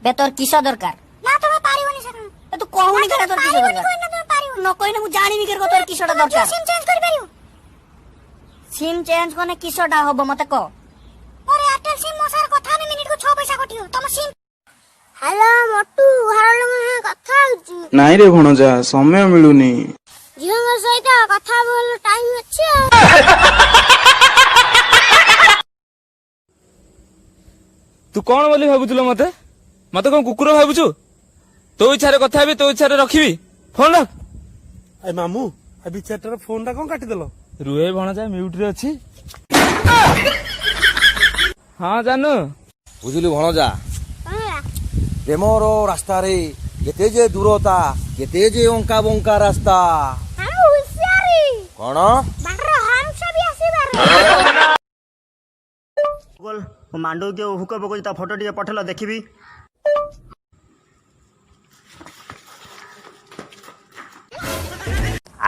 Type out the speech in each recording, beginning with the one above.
बे तोर किसो दरकार ना तुम्हें पारिबनी सर तू कहूनी करे तोर किसो दरकार कोई ना तुम्हें पारिबनी न कोई ना मु जानि नि कर तोर किसोटा दरकार सिम चेंज कर परियो सिम चेंज कोने किसोटा होबो मते को और एयरटेल सिम मोसार कथा ने मिनिट को 6 पैसा कटियो तुम सिम हेलो मोटू हरल में कथा होची नाइ रे भणजा समय मिलुनी झिंग सहित कथा बोल टाइम अछि तू कौन बोली भाबुचुलो मते मते कौन कुकुर भाबुचु तो इच्छा रे कथा हेबी तो इच्छा रे रखिबी फोन रख ए मामू अभी चैटर फोन टा कौन काटी देलो रुए भणजा म्यूट रे अछि हां जानू बुझिलु भणजा प्रेमर रास्ता रे केते जे दूरता केते जे अंका बंका रास्ता हम होशियारी कोन बाटर हम सब आसीबार गूगल वो मांडू के हुक पको ता फोटो टिके पठेला देखिबी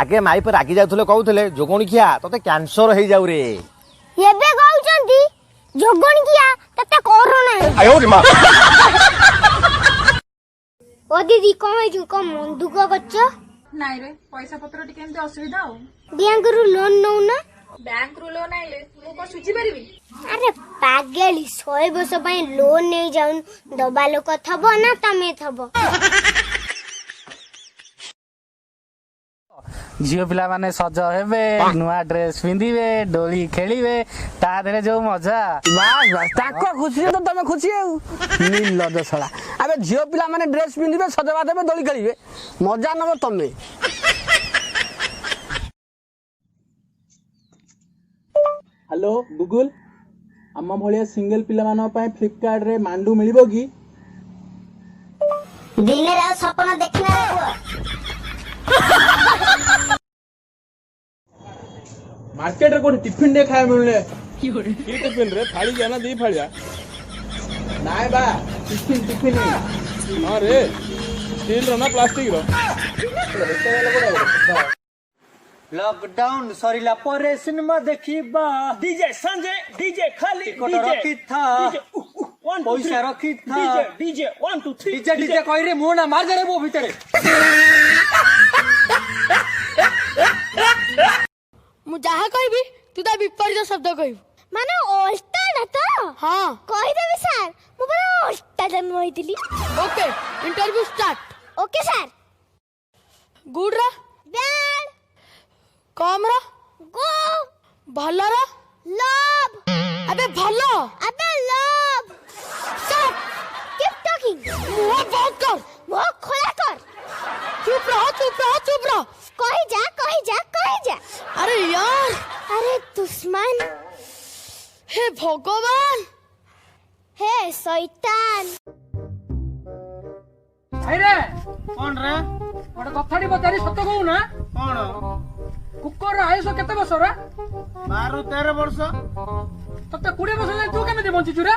आगे माई पर रागी जाउथले कहउथले जोगणी खिया तते कैंसर हे जाउ रे एबे कहउचंती जोगण किया तते कोरोना है आयो रे मां ओ दीदी कमे जु कम मन दुख गच्छ नाइ रे पैसा पत्र टिके एमते असुविधा हो बैंक रु लोन नौ ना बैंक रु लोन आइले मु को सुझी परिबी अरे पागेली 100 वर्ष पई लोन नै जाउन दबा लोक थबो ना तमे थबो झील पिला माने सज हेबे नुआ ड्रेस पिंधिबे डोली खेलिबे ता देले जो मजा बस बस ताको खुशी तो तमे खुशी हो नील दसला अबे झील पिला माने ड्रेस पिंधिबे सजवा देबे डोली खेलिबे मजा नबो तमे हेलो गूगल आम भलिया सिंगल पिला मानो पाए फ्लिपकार्ट रे मांडू मिलिबो की दिने रे सपना देखना रे मार्केट रे कोन टिफिन दे खाए मिलने की टिफिन रे थाली के ना दी फालिया नाय बा टिफिन टिफिन हां रे स्टील रो ना प्लास्टिक रो लॉकडाउन सरिला परे सिनेमा देखिबा डीजे संजय डीजे खाली रखी था पैसा रखी था डीजे 1 2 3 डीजे डीजे कहि रे मुंह ना मार दे रे वो भीतर मु जहा कहबी तू ता विपरीत शब्द कहबू माने ओस्ता ना तो हां कहि देबे सर मु बड़ा ओस्ता जन्म होइतिली okay interview start okay sir good रा बैड कम रा गो भलो रा लव अबे भलो अबे लव स्टॉप कीप टॉकिंग मुंह बंद कर वो खोला कर चुप रहो कहि जा अरे यार अरे दुश्मन हे भगवान हे शैतान रे कोन रे ओटा कथाडी बजारी सत्य कहू ना कोन कुकर आयुष केते वर्ष रे 12 13 वर्ष तते 20 वर्ष तू केमे बंचिचु रे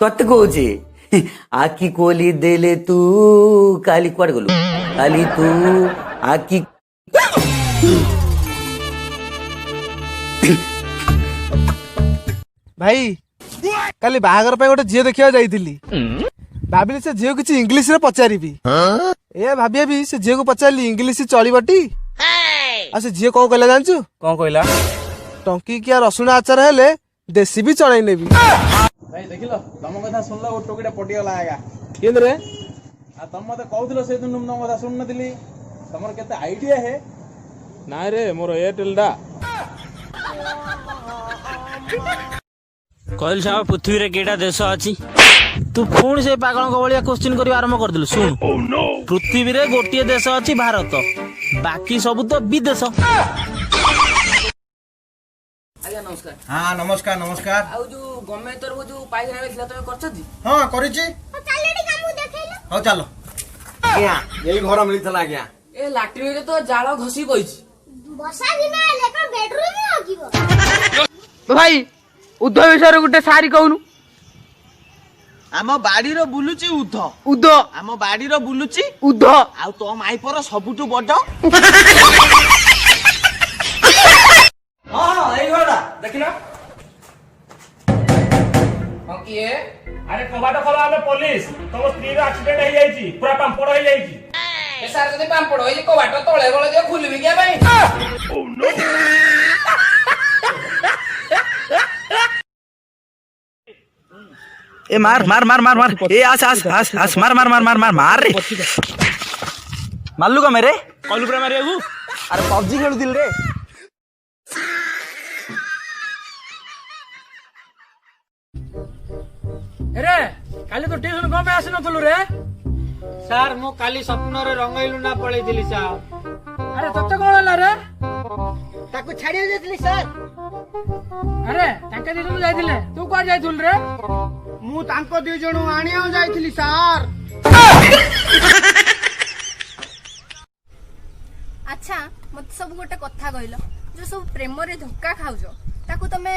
कत कहूची आखी कोली देले तू काली कुआड गलु काली तू आखी भाई काली बाहागर पे गोटे झील देखा जाइली भाविली से झील किसी इंग्लिश रे पचारिबी ए भाभी भी से झील को पचारली इंग्लिश चलिबटी आ से झील कौन कहला जानचु कौन कहला टंकी किया रसुण आचार हेले देसी भी चढ़ाई नेबी भाई देखिलो तम कथा सुनला ओ टोकीटा पटी गला आगा केन रे आ तम मते कहउथिलो से दिन तुम कथा सुन नथिली तमर केते आईडिया है नाइ रे मोर एयरटेल डा कहल साहब पृथ्वी रे केटा देश अछि तू फोन से पागल को बलिया क्वेश्चन करी आरंभ कर दिलु सुन पृथ्वी रे गोटिए देश अछि भारत बाकी सब तो विदेश नमस्कार हाँ नमस्कार नमस्कार आउ जो गमे तोर वो जो पाइखना बेचला तमे करछथि हाँ करिछि चलेडी कामू देखैला हो चलो आज्ञा यही घर मिलिथला आज्ञा ए लाट्रिन रे तो जाळ घसी गइछि बसा दिन लेकर बेडरूम में आकिबो तो भाई उद्ध विषय गोटे सारी कहूनु आम बाड़ी रो बुलुची उद्ध उद्ध आम बाड़ी रो बुलुची उद्ध आउ तो माइपर सबुठु बड हाँ यही घरटा देखिना କିଏ ଆରେ କବାଟ ଖୋଲ, ଆମେ ପୋଲିସ। ତମ ସ୍ତ୍ରୀର ଆକ୍ସିଡେଣ୍ଟ ହେଇଯାଇଛି, ପୁରା ପାମ୍ପଡ ହେଇଯାଇଛି। ସାର୍ ଯଦି ପାମ୍ପଡ ହେଇଛି କବାଟ ତଳେ ଗଳେ ଦିଅ ଖୋଲିବି କିଆ ପାଇଁ? ए मार मार मार मार मार ए आस आस आस आस मार मार मार मार मार मार रे मारलू का मेरे କହିଲୁ ପୁରା ମାରିବାକୁ। अरे पबजी खेलुथिल रे रे काली तो ट्यूशन कम पे आसी नथलु रे ସାର୍ ମୁଁ କାଲି ସ୍ୱପ୍ନରେ ରଙ୍ଗେଇଲୁ ନା ପଳେଇଥିଲି ସାର୍। अरे तते कोन हला रे ତାକୁ ଛାଡିବାକୁ ଯାଇଥିଲି ସାର୍। अरे तांके दी जण जाइथिले तू कोन जाइथुल रे ମୁଁ ତାଙ୍କ ଦି ଜଣ ଆଣିବାକୁ ଯାଇଥିଲି ସାର୍। ଆଚ୍ଛା ମତେ ସବୁ ଗୋଟେ କଥା କହିଲ, ଯୋଉ ସବୁ ପ୍ରେମରେ ଧୋକା ଖାଉଛ ତାକୁ ତମେ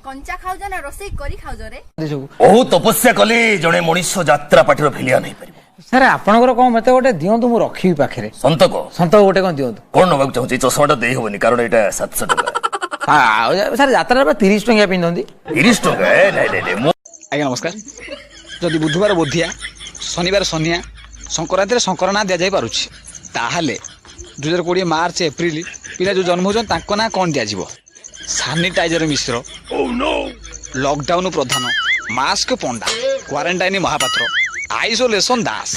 କଞ୍ଚା ଖାଉଛ ନା ରୋଷେଇ କରି ଖାଉଛ ରେ? ବହୁ ତପସ୍ୟା କଲେ ଜଣେ ମଣିଷ ଯାତ୍ରା ପାଟିର ଭିଲିଆନ ହେଇପାରିବ। ସାର୍ ଆପଣଙ୍କର କଣ ମତେ ଗୋଟେ ଦିଅନ୍ତୁ, ମୁଁ ରଖିବି ପାଖରେ। ସନ୍ତକ ସନ୍ତ ଗୋଟେ କଣ ଦିଅନ୍ତୁ। କଣ ନବାକୁ ଚାହୁଁଛି? ଚଷମାଟା ଦେଇ ହବନି କାରଣ ଏଇଟା 700 ଟଙ୍କା। ସାର୍ ଯାତ୍ରାରେ 30 ଟଙ୍କା ପିନ୍ଧନ୍ତି। 30 ଟଙ୍କା? ନାଇଁ ନାଇଁ ମୁଁ ଆଜ୍ଞା ନମସ୍କାର। ଯଦି ବୁଧବାର ବୋଧିଆ, ଶନିବାର ଶନିଆ, ସଂକ୍ରାନ୍ତିରେ ଶଙ୍କର ନାଁ ଦିଆଯାଇ ପାରୁଛି, ତାହେଲେ 2020 ମାର୍ଚ୍ଚ ଏପ୍ରିଲ ପିଲା ଯୋଉ ଜନ୍ମ ହଉଛନ୍ତି ତାଙ୍କ ନାଁ କ'ଣ ଦିଆଯିବ? Sanitiser Mishra, lockdown Pradhan, mask Panda, quarantine Mahapatra, isolation Das,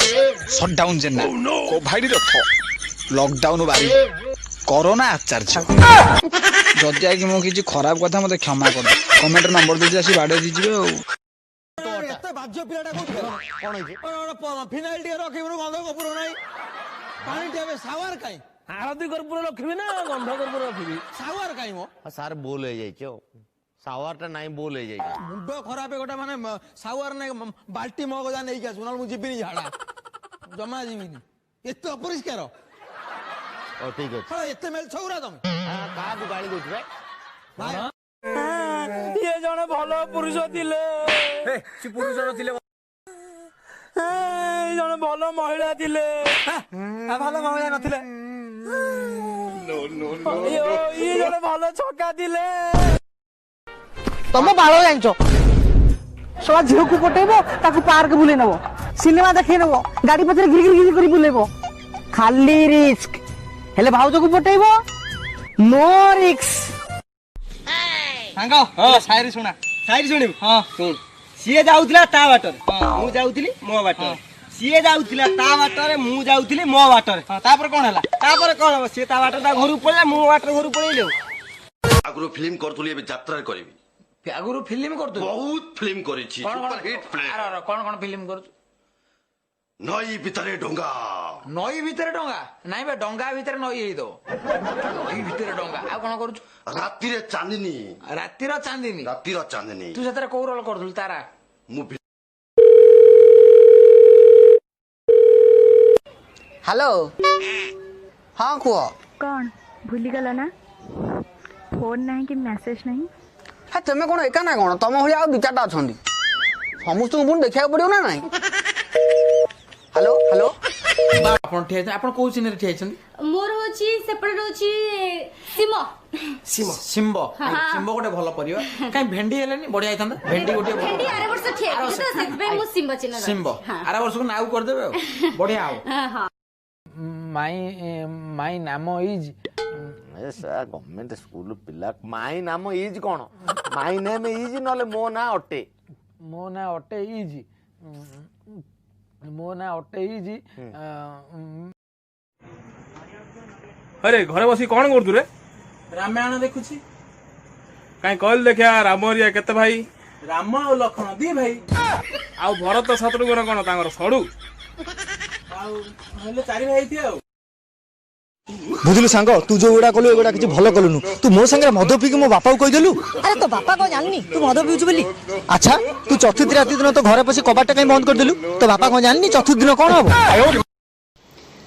shutdown Jena, Covid Rath, lockdown ବାରି, କରୋନା ଆଚାର୍ଯ୍ୟ। ଯଦି ଆଜ୍ଞା ମୁଁ କିଛି ଖରାପ କଥା ମତେ କ୍ଷମା କର, କମେଣ୍ଟରେ ନମ୍ବର ଦେଇଛି ଆସି ବାଡେଇ ଦେଇଯିବେ ଆଉ। ଏତେ ବାଜ୍ୟ ପିଲାଟା କୋଉଠି କଣ ହେଇଛି? ଫିନାଇଲ ଟିକେ ରଖିବୁନି, ଗନ୍ଧ କପୁର ନାହିଁ, ପାଣି ଟିକେ ସାୱାର କାଇଁ? हळदी कर्पूर रखिबी ना गंध कर्पूर रखिबी? ସାୱାର କାଇଁ ମୋ ସାର୍ ବୋଲ ହେଇଯାଇଛି ଆଉ ସାୱାରଟା ନାଇଁ ବୋଲ ହେଇଯାଇଛି। ମୁଣ୍ଡ ଖରାପ ଗୋଟେ ମାନେ ସାୱାର ନାଇଁ ବାଲ୍ଟି ମଗ ଯା ନେଇକି ଆସୁ, ନହେଲେ ମୁଁ ଯିବିନି ଝାଡା, ଜମା ଯିବିନି। ଏତେ ଅପରିଷ୍କାର ହଉ ଠିକ ଅଛି। ଏତେ ମେଲ ଛଉରା ତମେ କାହାକୁ ଗାଳି ଦଉଛୁ ବେ? ଇଏ ଜଣେ ଭଲ ପୁରୁଷ ଥିଲେ, ପୁରୁଷ ଥିଲେ, ଜଣେ ଭଲ ମହିଳା ଥିଲେ। ଭଲ ମହିଳା ନଥିଲେ। ଇଏ ଜଣେ ଭଲ ଛକା ଥିଲେ। ତମ ବାଳ ଜାଣିଛ, ସବା ଝିଅକୁ ପଟେଇବ, ତାକୁ ପାର୍କ ବୁଲେଇ ନବ, ସିନେମା ଦେଖେଇ ନବ, ଗାଡି ପଛରେ ଘିରି ଘିରି ଘିରି କରି ବୁଲେଇବ, ଖାଲି ରିସ୍କ। ହେଲେ ଭାଉଜକୁ ପଟେଇବ, नो रिक्स। ସାଙ୍ଗ ସାଇରି ଶୁଣା, ସାଇରି ଶୁଣିବୁ? ହଁ ଶୁଣ। ସିଏ ଯାଉଥିଲା ତା ବାଟରେ, ମୁଁ ଯାଉଥିଲି ମୋ ବାଟରେ, ସିଏ ଯାଉଥିଲା ତା ବାଟରେ, ମୁଁ ଯାଉଥିଲି ମୋ ବାଟରେ। ତାପରେ କଣ ହେଲା? ତାପରେ କଣ ହବ? ସିଏ ତା ବାଟରେ ତା ଘରକୁ ପଳେଇଲା, ମୁଁ ବାଟରେ ଘରକୁ ପଳେଇଲି। ଆଗରୁ ଫିଲ୍ମ କରୁଥିଲି, ଏବେ ଯାତ୍ରାରେ କରିବି। ଆଗରୁ ଫିଲ୍ମ କରୁଥିଲୁ? ବହୁତ ଫିଲ୍ମ କରିଛି, ସୁପର ହିଟ୍ ଫିଲ୍ମ। କଣ କଣ ଫିଲ୍ମ କରୁଛୁ? ନଈ ଭିତରେ ଡଙ୍ଗା। ନଈ ଭିତରେ ଡଙ୍ଗା? ନାଇଁ ବା, ଡଙ୍ଗା ଭିତରେ ନଈ ହେଇଥିବ। ନଈ ଭିତରେ ଡଙ୍ଗା। ଆଉ କଣ କରୁଛୁ? ରାତିରେ ଚାନ୍ଦିନୀ। ରାତିର ଚାନ୍ଦିନୀ? ରାତିର ଚାନ୍ଦିନୀ। ତୁ ସେଥିରେ କୋଉ ରୋଲ କରୁଥିଲୁ? ତାରା? ମୁଁ ହ୍ୟାଲୋ, ହଁ କୁହ। କଣ ଭୁଲିଗଲ ନା? ଫୋନ ନାହିଁ କି ମେସେଜ ନାହିଁ? ତମେ କଣ ଏକା ନା କଣ? ତମ ଭଳିଆ ଆଉ 2-4ଟା ଅଛନ୍ତି, ସମସ୍ତଙ୍କୁ ପୁଣି ଦେଖିବାକୁ ପଡିବ ନା ନାଇଁ? ହ୍ୟାଲୋ ହ୍ୟାଲୋ, ଆପଣ ଠିଆ ହେଇଛନ୍ତି? ଆପଣ କୋଉ ସିନେରେ ଠିଆ ହେଇଛନ୍ତି? ମୋର ହଉଛି ସେପଟେ ରହୁଛି ସିମ। ଶିମ୍ବ? ଶିମ୍ବ ଗୋଟେ ଭଲ ପରିବା, କାଇଁ ଭେଣ୍ଡି ହେଲେନି? ବଢିଆ ହେଇଥାନ୍ତା ଭେଣ୍ଡି ଗୋଟେ। ଭେଣ୍ଡି ଆର ବର୍ଷ ଠିଆ ହେଇଛି ତ, ସେଥିପାଇଁ ମୁଁ ସିମ୍ବ ଚିହ୍ନ ରଖିଛି। ଶିମ୍ବ ଆର ବର୍ଷକୁ ନାଉ କରିଦେବେ ଆଉ, ବଢିଆ ଆଉ। ମାଇ ନାମ ଇଜ୍ ଗଭର୍ଣ୍ଣମେଣ୍ଟ ସ୍କୁଲ ପିଲା, ମାଇ ନାମ ଇଜ୍ କଣ? ମାଇ ନେମ୍ ଇଜ୍, ନହେଲେ ମୋ ନାଁ ଅଟେ। ମୋ ନାଁ ଅଟେ ଇଜ୍, ମୋ ନାଁ ଅଟେ ଇଜ୍। ଆରେ ଘରେ ବସି କଣ କରୁଛୁ ରେ? ରାମାୟଣ ଦେଖୁଛି। କାଇଁ କହିଲୁ ଦେଖିଆ, ରାମ ହରିଆ କେତେ ଭାଇ? ରାମ ଆଉ ଲକ୍ଷ୍ମଣ 2 ଭାଇ। ଆଉ ଭରତ ଶତ୍ରୁଘ୍ନ କଣ ତାଙ୍କର ସଡୁ? ଆଉ ହେଲେ 4 ଭାଇ ହେଇଥିବେ ଆଉ। ବୁଝିଲୁ ସାଙ୍ଗ, ତୁ ଯୋଉଗୁଡା କଲୁ ଏଗୁଡା କିଛି ଭଲ କଲୁନୁ। ତୁ ମୋ ସାଙ୍ଗରେ ମଦ ପିଇକି ମୋ ବାପାକୁ କହିଦେଲୁ। ଆରେ ତୋ ବାପା କଣ ଜାଣିନି ତୁ ମଦ ପିଉଛୁ ବୋଲି? ଆଚ୍ଛା, ତୁ ଚତୁର୍ଥୀ ରାତି ଦିନ ତ ଘରେ ପଶି କବାଟଟା କାଇଁ ବନ୍ଦ କରିଦେଲୁ? ତୋ ବାପା କଣ ଜାଣିନି ଚତୁର୍ଥୀ ଦିନ କଣ ହବ?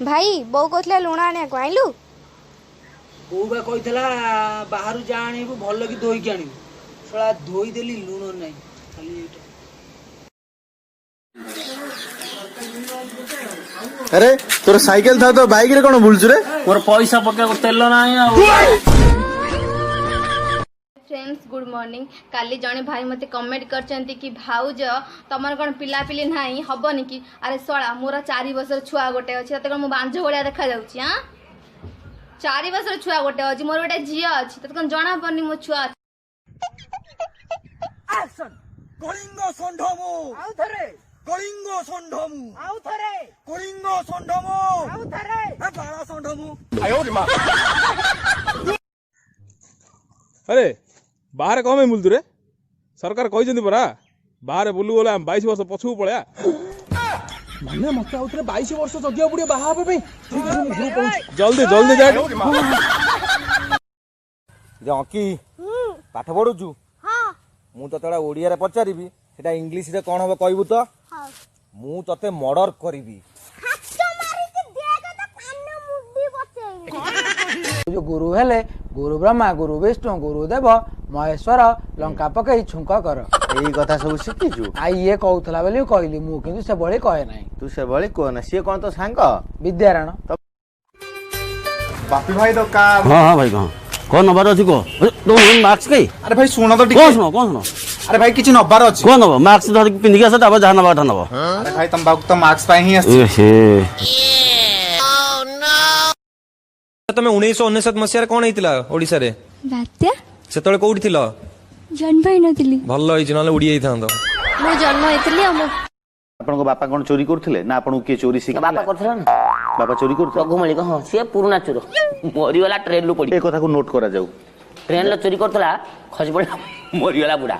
ଭାଇ ବୋଉ କହୁଥିଲା ଲୁଣ ଆଣିବାକୁ, ଆଣିଲୁ? ବୋଉ ବା କହିଥିଲା ବାହାରୁ ଯା ଆଣିବୁ ଭଲ କି ଧୋଇକି ଆଣିବୁ। ଶଳା ଧୋଇଦେଲି, ଲୁଣ ନାହିଁ ଖାଲି ଏଇଟା। ଆରେ ତୋର ସାଇକେଲ ଥାଉ ତ ବାଇକ ରେ କଣ ବୁଲୁଛୁ ରେ? ମୋର ପଇସା ପକେଇବାକୁ ତେଲ ନାହିଁ ଆଉ। फ्रेंड्स गुड मॉर्निंग काली जने भाई मते कमेंट करचंती कि भाउज तमर कोन पिलापिली नाही हबनी कि अरे सळा मोर 4 वर्षर छुआ गोटे अछि तते कोन मु बांझ भलिया देखा जाउची हां 4 वर्षर छुआ गोटे अछि मोर गोटे झिया अछि तते कोन जणा पड़नी मो छुआ एक्शन कलिंग संढमु आउ थरे कलिंग संढमु आउ थरे कलिंग संढमु आउ थरे ए बाळा संढमु आयो रे मां अरे बाहर कम है मुलतु रे सरकार कही परा बाहर बुलू गला 22 वर्ष पछू पळया माने मते आउतरे 22 वर्ष जगिया पड़ियो बाहा हेबे पे जल्दी जल्दी जा जंकी पाठ पढुचु हां मु तो तोरा ओडिया रे पचारिबी सेटा इंग्लिश रे कोन होबे कहबू तो हां मु तते मर्डर करबी हाथ मारी के देख त कान मुड्डी बचेई जो गुरु हेले गुरु ब्रह्मा गुरु विष्णु गुरु देव महेश्वर लंका पकई छुंक कर एई कथा सब शिखिचु आ ये कहूला बोली कहली मु किंतु से बळे कहे नाही तू से भली कोन सी कोन तो सांग विद्यारायण बापी भाई दुकान हाँ हाँ भाई कहाँ कौन नंबर अच्छी को मार्क्स कई अरे भाई सुन तो कौन सुनो कौन सुनो अरे भाई किछि नबार अछि कौन नब मार्क्स धर पिंधि आस तापर जहाँ नबा नब अरे भाई तुम बाबू तो मार्क्स पाई ही अछि तमे 1999 मसिया कोन हेतिला ओडिसा रे बात्या सेतळे कोउठी थिलो जन्म ही नथिली भल्लो होई नले उडी आइथांदो मो जन्म हेतिली हम आपन को बापा कोन चोरी करथिले ना आपन के चोरी सिख बापा करथला ना बापा चोरी करथि रघु मालिक हां से पुराना चोर मरी वाला ट्रेन लो पड़ी ए कथा को नोट करा जाऊ ट्रेन लो चोरी करथला खस पड़ा मरी वाला बुढ़ा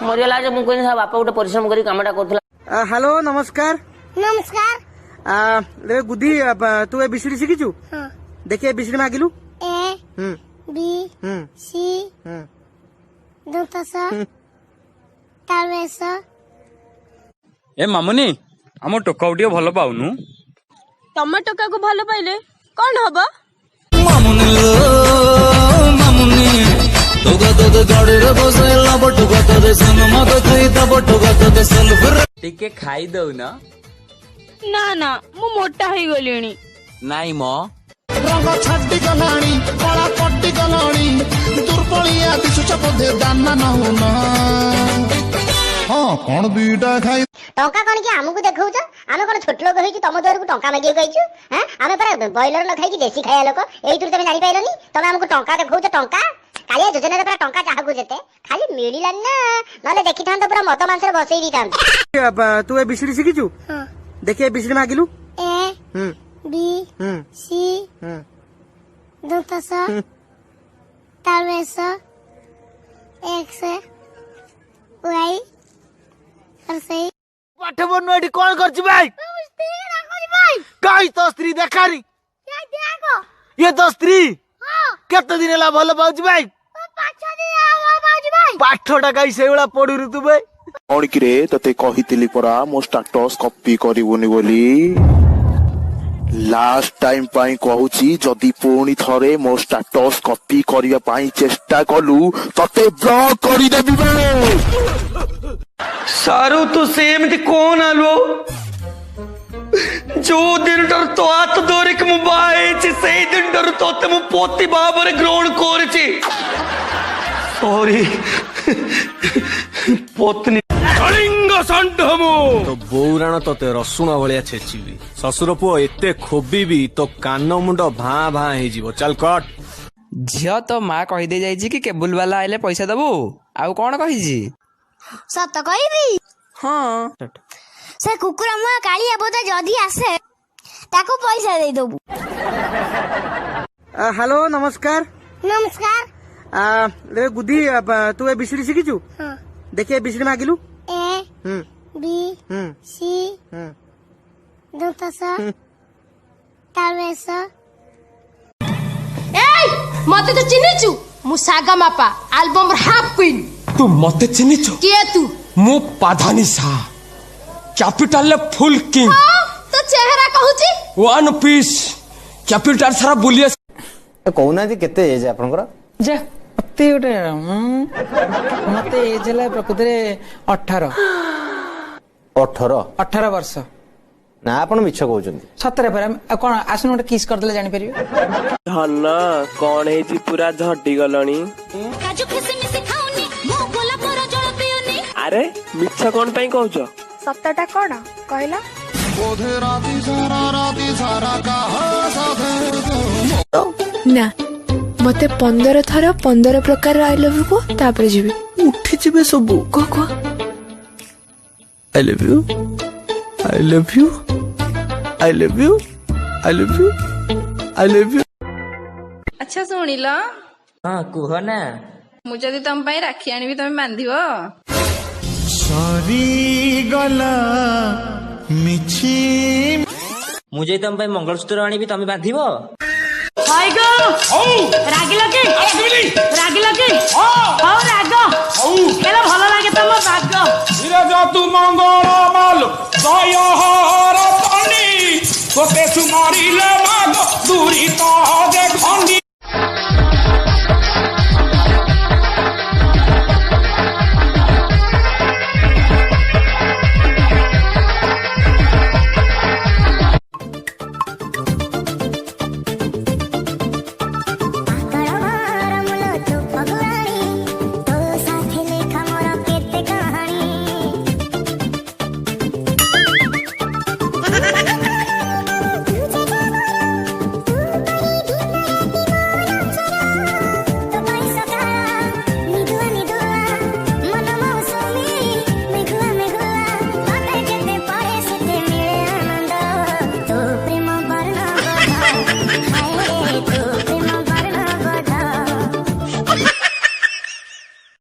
मरी वाला जे मु कोइन सा बापा उठे परिश्रम करी कामटा करथला हेलो नमस्कार नमस्कार ले गुदी तू ए बिसरी शिखिचु हां देखिए बिसरी मागिलु ए बी सी दंतस तालवेस ए मामुनी हम टोका उडियो भल पाउनु तमे टोका को भलो पाइले कोन हबो टिके खाई दउ ना ना ना मु मोटा होई गलिनी नाई मो रंग छाडी गलाणी कला पट्टी गलाणी दुर्बलिया दिसुच पदे दाना न होना हां कोन दुईटा खाई टंका कोन कि हमकु देखौछ आमे कोन छोट लोग होई कि तम द्वार को टंका मागियो गइछु हैं आमे पर बॉयलर न खाई कि देसी खाया लोक एई तुर तमे जानि पाइलनी तमे हमकु टंका देखौछ टंका कालिया योजना रे पूरा टंका चाहकु जेते खाली मिलिलान ना नले देखि थान तो पूरा मद मांसर बसई दी थान तू ए बिसरी शिखिचु हां देखिए बिसरी मागिलु ए बी सी दंतस तालवेस एक्स वाई करसई पाठ बनु एठी कोन करछि भाई स्त्री राखो भाई काई तो स्त्री देखारी क्या देखो ये तो स्त्री हां केते दिन ला भल पाउछि भाई पाछा दे आवा बाजी भाई पाठटा काई सेउला पढुरु तू भाई कौन कि रे तते कहितली परा मो स्टेटस कॉपी करिवनी बोली लास्ट टाइम पाई कहूची जदी पुणी थरे मो स्टेटस कॉपी करिया पाई चेष्टा कलु तते ब्लॉक करि देबी बे सारू तू सेमती कौन आलो जो दिन डर तो हाथ धरिक मोबाइल से दिन डर तो तुम पोती बाबर ग्रहण करछि सॉरी पत्नी कलिंग संढमु तो बौराण तोते रसुण भलिया छेचिबी ससुर पुओ एते खोबिबी तो कान मुंड भां भां हे जीवो चल कट झियो तो मां कहि दे जाईची कि केबुल वाला आइले पैसा दबु आउ कोन कहिजी सत कहबी हां से कुकुर म कालिया बोता जदी आसे ताको पैसा दे दबु हेलो नमस्कार नमस्कार ले गुदी तू ए बिसरी शिखिचु हां देखिए बिसरी मागिलु ए बी सी दंतस तालवेस एई मते तो चिनिचु मु सागा मापा एल्बम हाफ क्वीन तू मते चिनिचो के तू मु पाधानिसा कैपिटल फुल किंग तो चेहरा कहूची वन पीस कैपिटल सारा बुलिया कहूना जी केते एज आपनकर जे मते गोटे मते एज हला प्रकृति 18 18 18 वर्ष ନା ଆପଣ ମିଛ କହୁଛନ୍ତି। ସତରେ ପରା କଣ ଆସୁନ ଗୋଟେ କିସ୍ କରିଦେଲେ ଜାଣିପାରିବେ। ଧନ କଣ ହେଇଛି ପୁରା ଝଡି ଗଲଣି? ଆରେ ମିଛ କଣ ପାଇଁ କହୁଛ? ସତଟା କଣ କହିଲ? ନା ମତେ 15 ଥର 15 ପ୍ରକାର ଆଇ ଲଭ୍ ୟୁ କୁହ ତାପରେ ଯିବି। ଉଠିଯିବେ ସବୁ। କୁହ I love you, I love you, I love you, I love you, I love you। ଆଚ୍ଛା ଶୁଣିଲ, ହଁ କୁହ ନା। ମୁଁ ଯଦି ତମ ପାଇଁ ରାକ୍ଷୀ ଆଣିବି ତମେ ବାନ୍ଧିବ? ସରିଗଲା ମିଛି। ମୁଁ ଯଦି ତମ ପାଇଁ ମଙ୍ଗଳସୂତ୍ର ଆଣିବି ତମେ ବାନ୍ଧିବ? ରାଗିଲ କି? ହଉ ରାଗ ହେଲେ ଭଲ ଲାଗେ ତମ ରାଗ। ତୁ ମଙ୍ଗଳ ମାଲ ଦୟହର ତଣ୍ଡି ତୋତେ ସୁମାରିଲେ ମାଗ ଦୂରି ତ ଦେଖଣ୍ଡି।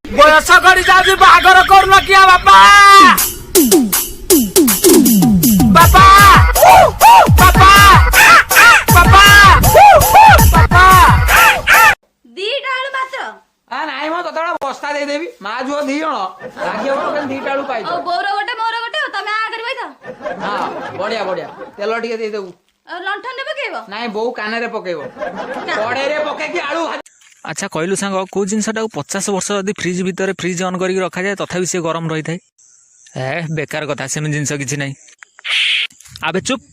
ବୟସ କରି ଯାଉଛି ବାହାଘର କରୁନ କିଆ ବାପା? ବାପା ବାପା ବାପା ବାପା। ଦିଟା ଆଳୁ ମାତ୍ର? ନାଇଁ ମୋ ତତେ ବସ୍ତା ଦେଇଦେବି। ମା ଝୁଅ 2 ଜଣ ରାଗିବ ଦିଟା ଆଳୁ ପାଇଛ। ବୋଉର ଗୋଟେ ମୋର ଗୋଟେ ତମେ ଆ କରିବ ତ? ହଁ ବଢିଆ ବଢିଆ। ତେଲ ଟିକେ ଦେଇଦେବୁ। ଲଣ୍ଠନରେ ପକେଇବ? ନାଇଁ ବୋଉ କାନରେ ପକେଇବ। କଡେଇରେ ପକେଇକି ଆଳୁ। ଆଚ୍ଛା କହିଲୁ ସାଙ୍ଗ କୋଉ ଜିନିଷଟାକୁ 50 ବର୍ଷ ଯଦି ଫ୍ରିଜ ଭିତରେ ଫ୍ରିଜ ଅନ୍ କରିକି ରଖାଯାଏ ତଥାପି ସେ ଗରମ ରହିଥାଏ? ବେକାର କଥା, ସେମିତି ଜିନିଷ କିଛି ନାହିଁ। ଆବେ ଚୁପ୍।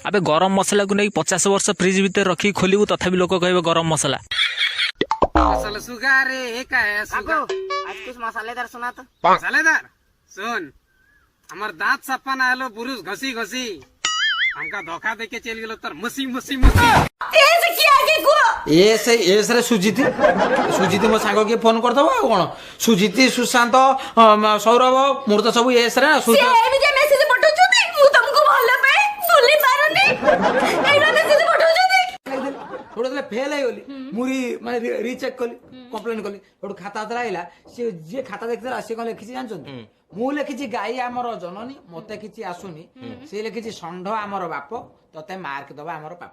ଆବେ ଗରମ ମସଲାକୁ ନେଇ 50 ବର୍ଷ ଫ୍ରିଜ ଭିତରେ ରଖିକି ଖୋଲିବୁ ତଥାପି ଲୋକ କହିବେ ଗରମ ମସଲା। असल सुगा रे हे काय सुगा आज कुछ मसालेदार सुना तो। मसालेदार सुन हमार दांत सफा ना आलो बुरुस घसी घसी हमका धोखा देके चल गेलो तर मसी मसी मसी। ऐसे किया के को? एस रे सुजीती मो सांग के फोन करथबो आ कोन? सुजीती सुशांत सौरभ मोर तो सब एस रे। से एबी जे मेसेज पठौछथि मु तुमको भलो पे सुली पारनी एबा मेसेज पठौछथि। थोड़ा देले फेल है गली मुरी माने रीचेक कली कंप्लेन कली ओड खाता तरा आइला से जे खाता देखतरा से कोन लिखि जानछन मु लिखिछि गाई हमर जननी मते किछि आसुनी से लिखिछि षंढ हमर बाप तते मार्क दबा हमर पाप।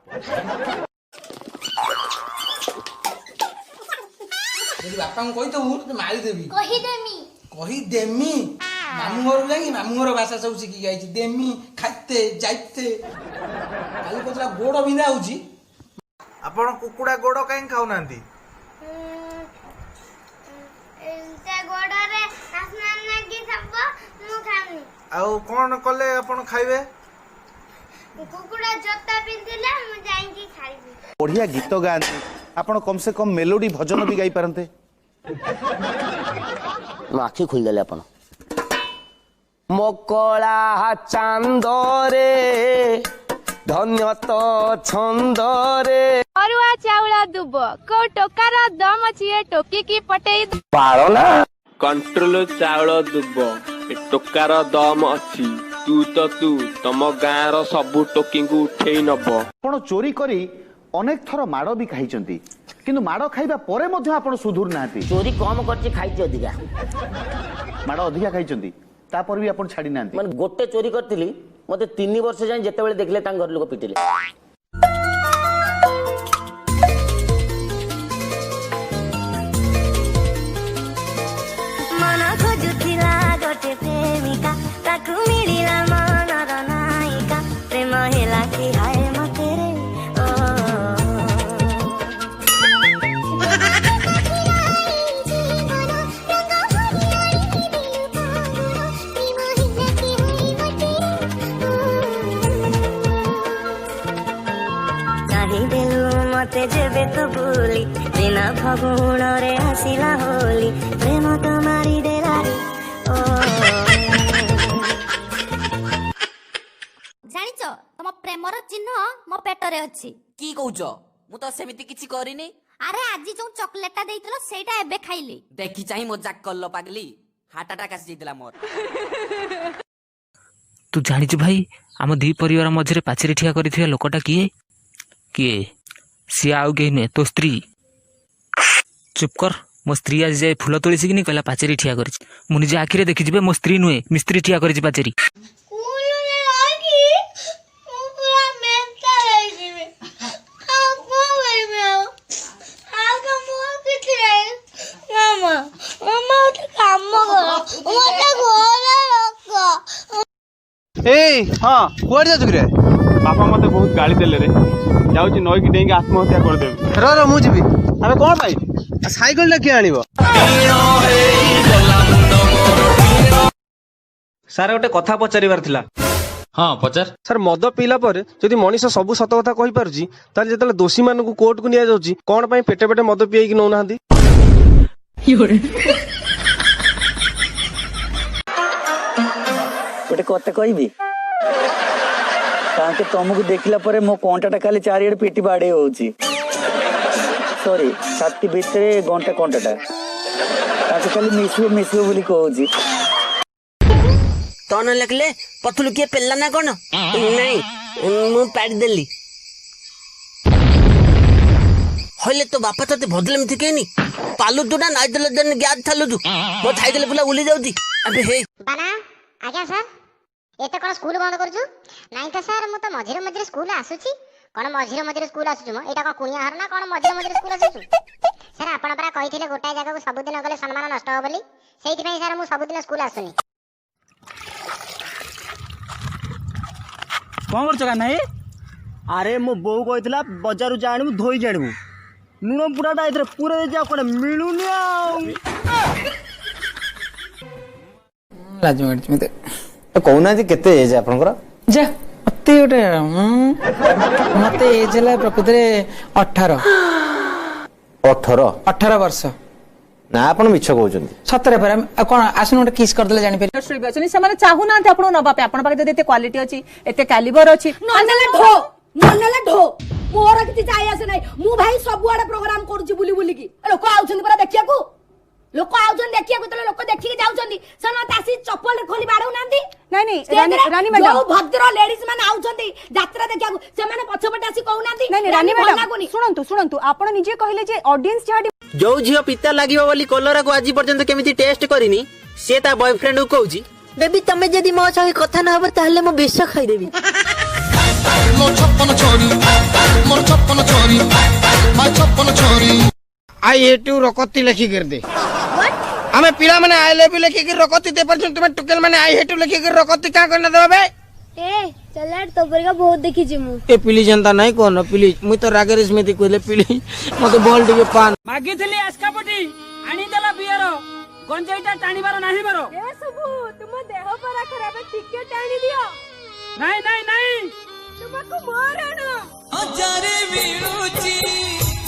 यदि बापा को कहि तो मारी देबी कहि देमी मामू घर जाई मामू घर भाषा सब सिखि गाइछि देमी खाते जाइते काली कोतला गोड़ बिंदा होउछि। ଆପଣ କୁକୁଡ଼ା ଗୋଡ଼ କାହିଁ ଖାଉନାହାନ୍ତି? ଆଉ କଣ କଲେ ଆପଣ ଖାଇବେ? କୁକୁଡ଼ା ଜୋତା ପିନ୍ଧିଲେ ମୁଁ ଯାଇକି ଖାଇବି। ବଢିଆ ଗୀତ ଗାଆନ୍ତି ଆପଣ, କମ ସେ କମ ମେଲୋଡି ଭଜନ ବି ଗାଇ ପାରନ୍ତେ। ମୋ ଆଖି ଖୋଲିଦେଲେ ଆପଣ। ମକଳା ଚାନ୍ଦରେ ଧନ୍ୟ ତ ଛନ୍ଦରେ ଅରୁଆ ଚାଉଳ ଦୁବ କୋ ଟୋକାର ଦମ ଅଛି ଏ ଟୋକିକି ପଟେଇ ପାଳ ନା କଣ୍ଟ୍ରୋଲ ଚାଉଳ ଦୁବ ଏ ଟୋକାର ଦମ ଅଛି। ତୁ ତମ ଗାଁର ସବୁ ଟୋକିଙ୍କୁ ଉଠେଇ ନବ। ଆପଣ ଚୋରି କରି ଅନେକ ଥର ମାଡ଼ ବି ଖାଇଛନ୍ତି, କିନ୍ତୁ ମାଡ଼ ଖାଇବା ପରେ ମଧ୍ୟ ଆପଣ ସୁଧୁରୁ ନାହାନ୍ତି। ଚୋରି କମ କରିଛି ଖାଇଛି ଅଧିକା। ମାଡ଼ ଅଧିକା ଖାଇଛନ୍ତି ତାପରେ ବି ଆପଣ ଛାଡି ନାହାନ୍ତି। ମାନେ ଗୋଟେ ଚୋରି କରିଥିଲି ମତେ 3 ବର୍ଷ ଯାଏ ଯେତେବେଳେ ଦେଖିଲେ ତାଙ୍କ ଘର ଲୋକ ପିଟିଲେ। ମନ ଖୋଜୁଥିଲା ଗୋଟେ ପ୍ରେମିକା ତାକୁ ମିଳିଲା ମନର ନାୟିକା ପ୍ରେମ ହେଲା କି ହାୟ ମତେ ରେ ଫଗୁଣରେ ଆସିଲା ହୋଲି ପ୍ରେମ ତ ମାରିଦେଲାରେ ଜାଣିଛ ତମ ପ୍ରେମର ଚିହ୍ନ ମୋ ପେଟରେ ଅଛି। কি কହୁଛ ମୁଁ ତ ସେମିତି କିଛି କରିନି। ଆରେ ଆଜି ଯୋଉ ଚକୋଲେଟଟା ଦେଇଥିଲ ସେଇଟା ଏବେ ଖାଇଲି। ଦେଖି ଚାହିଁ ମଜାକ କଲ ପାଗଲି ହାର୍ଟ ଆଟାକ୍ ଆସି ଯାଇଥିଲା ମୋର। ତୁ ଜାଣିଛୁ ଭାଇ ଆମ ଦି ପରିବାର ମଝିରେ ପାଚେରୀ ଠିଆ କରିଥିବା ଲୋକଟା କିଏ? କିଏ? ସିଏ ଆଉ କେହି ନୁହେଁ ତୋ ସ୍ତ୍ରୀ। ଚୁପ୍ କର। ମୋ ସ୍ତ୍ରୀ ଆଜି ଯାଏ ଫୁଲ ତୋଳିସିକିନି କହିଲା ପାଚେରୀ ଠିଆ କରିଛି। ମୁଁ ନିଜ ଆଖିରେ ଦେଖିଯିବେ ମୋ ସ୍ତ୍ରୀ ନୁହେଁ ମିସ୍ତ୍ରୀ ଠିଆ କରିଛି ପାଚେରୀ। ହଁ କୁଆଡେ ଯାଉଛୁ ରେ? ବାପା ମତେ ବହୁତ ଗାଳି ଦେଲେ ରେ। ଯାଉଛି ନଈକି ଡେଇଁକି ଆତ୍ମହତ୍ୟା କରିଦେବି। ର ମୁଁ ଯିବି। ଆମେ କଣ ପାଇଁ ସାଇକେଲ ଟା କିଏ ଆଣିବ? ସାର୍ ଗୋଟେ କଥା ପଚାରିବାର ଥିଲା। ହଁ ପଚାର। ସାର୍ ମଦ ପିଇଲା ପରେ ଯଦି ମଣିଷ ସବୁ ସତ କଥା କହିପାରୁଛି ତାହେଲେ ଯେତେବେଳେ ଦୋଷୀ ମାନଙ୍କୁ କୋର୍ଟକୁ ନିଆଯାଉଛି କଣ ପାଇଁ ପେଟେ ପେଟେ ମଦ ପିଇକି ନଉନାହାନ୍ତି? ଗୋଟେ କଥା କହିବି କାହିଁକି ତମକୁ ଦେଖିଲା ପରେ ମୋ କଣ୍ଟାଟା ଖାଲି ଚାରିଆଡେ ପିଟି ବାଡେଇ ହଉଛି। ସରି ଛାତି ଭିତରେ କଣ୍ଟାଟା ତାକୁ ଖାଲି ମିଶିବ ବୋଲି କହୁଛି। ତ ନ ଲେଖିଲେ ପଥୁଲୁ କିଏ ପେଲା ନା କଣ? ନାଇଁ ମୁଁ ପାଡ଼ିଦେଲି। ହଇଲେ ତୋ ବାପା ତତେ ଭଦ୍ର ଏମିତି କେନି ପାଲୁ ତୁ ନା ନାଇ ଦେଲେ ଦେନ ଗ୍ୟାସ ଥାଲୁ ତୁ ମୋ ଛାଇଦେଲେ ପିଲା ଉଲି ଯାଉଛି। ଆବେ ହେ ବାନା ଆଜ୍ଞା ସାର୍ ଏତେ କଣ ସ୍କୁଲ ବନ୍ଦ କରୁଛୁ? ନାଇଁ ତ ସାର୍ ମୁଁ ତ ମଝିରେ ମଝିରେ ସ୍କୁଲ ଆସୁଛି। କଣ ମଝିରେ ମଝିରେ ସ୍କୁଲ ଆସୁଛୁ ମ? ଏଇଟା କଣ କୁଣିଆ ଘର ନା କଣ ମଝିରେ ମଝିରେ ସ୍କୁଲ ଆସୁଛୁ? ସାର୍ ଆପଣ ପରା କହିଥିଲେ ଗୋଟାଏ ଜାଗାକୁ ସବୁଦିନ ଗଲେ ସମ୍ମାନ ନଷ୍ଟ ହବ ବୋଲି। ସେଇଥିପାଇଁ ସାର୍ ମୁଁ ସବୁଦିନ ସ୍କୁଲ ଆସୁନି। କଣ କରୁଛ କାହ୍ନା? ଆରେ ମୋ ବୋଉ କହିଥିଲା ବଜାରରୁ ଯା ଆଣିବୁ ଧୋଇ ଜାଣିବୁ ଲୁଣ ପୁରାଟା ଏଥିରେ ପୁରା ଦେଇଛି ଆଉ କଣ ମିଳୁନି ଆଉ। କହୁନାହାନ୍ତି କେତେ ଏଜ୍ ଆପଣଙ୍କର? ଯା ମତେ ଗୋଟେ ମତେ ଏଜ୍ ହେଲା ପ୍ରକୃତରେ 18 ବର୍ଷ। ନା ଆପଣ ମିଛ କହୁଛନ୍ତି। ସତରେ ପରା ଆଉ କଣ ଆସୁନ ଗୋଟେ କିସ୍ କରିଦେଲେ ଜାଣିପାରିବେ। ଶିଳ୍ପୀ ଅଛନ୍ତି ସେମାନେ ଚାହୁଁନାହାନ୍ତି ଆପଣଙ୍କୁ ନବା ପାଇଁ। ଆପଣଙ୍କ ପାଖରେ ଯଦି ଏତେ କ୍ୱାଲିଟି ଅଛି ଏତେ କ୍ୟାଲିବର ଅଛି ନନେଲେ ଢୋ ମୋର କିଛି ଯାଇ ଆସେ ନାହିଁ। ମୁଁ ଭାଇ ସବୁଆଡେ ପ୍ରୋଗ୍ରାମ କରୁଛି ବୁଲି ବୁଲିକି। ଲୋକ ଆଉଛନ୍ତି ପରା ଦେଖିବାକୁ। ଲୋକ ଆଉଛନ୍ତି ଦେଖିବାକୁ ଯେତେବେଳେ ଲୋକ ଦେଖିକି ଯାଉଛନ୍ତି ସେମାନେ ଆସି ଚପଲ ଖୋଲି ବାଡଉନାହାନ୍ତି। ନାଇଁ ରାନୀ ମ୍ୟାଡାମ ଯୋଉ ଭଦ୍ର ଲେଡିଜ ମାନେ ଆଉଛନ୍ତି ଯାତ୍ରା ଦେଖିବାକୁ ସେମାନେ ପଛପଟେ ଆସି କହୁନାହାନ୍ତି ନାଇଁ ରାନୀ ମ୍ୟାଡାମ ଶୁଣନ୍ତୁ ଆପଣ ନିଜେ କହିଲେ ଯେ ଅଡିଏନ୍ସ ଯାହା ଯୋଉ ଝିଅ ପିତା ଲାଗିବ ବୋଲି କଲରାକୁ ଆଜି ପର୍ଯ୍ୟନ୍ତ କେମିତି ଟେଷ୍ଟ କରିନି ସେ ତା ବୟଫ୍ରେଣ୍ଡ କୁ କହୁଛି ବେବି ତମେ ଯଦି ମୋ ସଙ୍ଗେ କଥା ନ ହବ ତାହେଲେ ମୁଁ ବିଷ ଖାଇଦେବି। आई हेट यू रकती लेखिक दे आमे पिला माने आई लव यू लेखिक रकती दे पर तुम टुकेल माने आई हेट यू लेखिक रकती का करना देबा बे ए चल यार तो परिका बहुत देखि छी मु ए प्लीज जनता नहीं कोन प्लीज मुई तो रागरे स्मृति कहले प्लीज मते बोल दिए पान मागिथिली आस्कापटी आनी देला बियर गंजाईटा टाणीबार नाही बरो ए सबु तुम देह पर खराब टिके टाणी दियो नहीं तुमको मारना हजारे मिलुची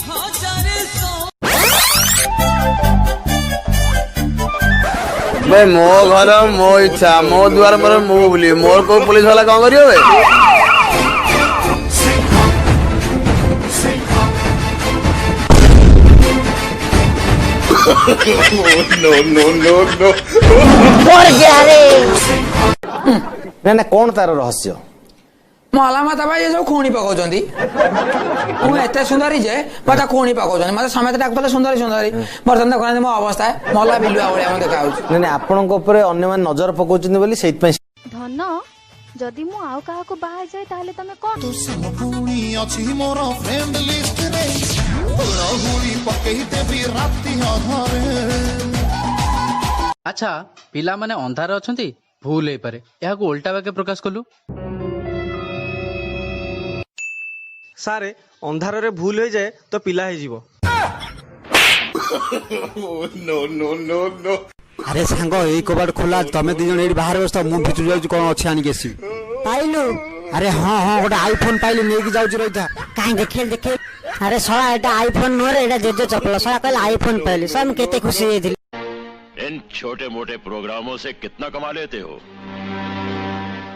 हजारे सो बे मो घर मो इच्छा मो द्वार पर मो बुली मोर को पुलिस वाला कौन करियो बे नो नो नो नो और क्या रे ना कौन तार रहस्य मला माता भाई ये सब खूणी पकाउछंती मु एते सुंदरी जे मता खूणी पकाउछंती मते समेत डाकतले सुंदरी बर्तन देखुनांती मो अवस्था मला बिलुआ भलिया हम देखाउछ ना आपनक ऊपर अन्य मान नजर पकाउछंती बोली सेइत पई धन जदि मु आउ काहा को बाहा जाय ताले तमे कोन तू समपुणी अछि मोर फ्रेंड लिस्ट रे रहुली पकेई देबी राती अधारे अच्छा पिला माने अंधार अछंती भूल हे पारे या को उल्टा बाके प्रकाश कलु सारे अंधार रे भूल हो जाए तो पिला हो जीवो नो नो नो नो अरे सांग एई कबाट खोला तमे दी जण एडी बाहर बसता मु भितर जाउ कोन अछि आनी केसी पाइलु अरे हां हां गोटे आईफोन पाइलु नेकी जाउ रहिता काहे देखे अरे सला एटा आईफोन नो रे एटा जेजे चपल सला कहले आईफोन पहले सम केते खुशी हेथिल। इन छोटे मोटे प्रोग्रामों से कितना कमा लेते हो?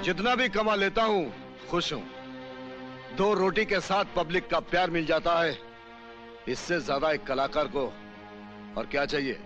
जितना भी कमा लेता हूँ खुश हूँ। 2 रोटी के साथ पब्लिक का प्यार मिल जाता है, इससे ज्यादा एक कलाकार को और क्या चाहिए।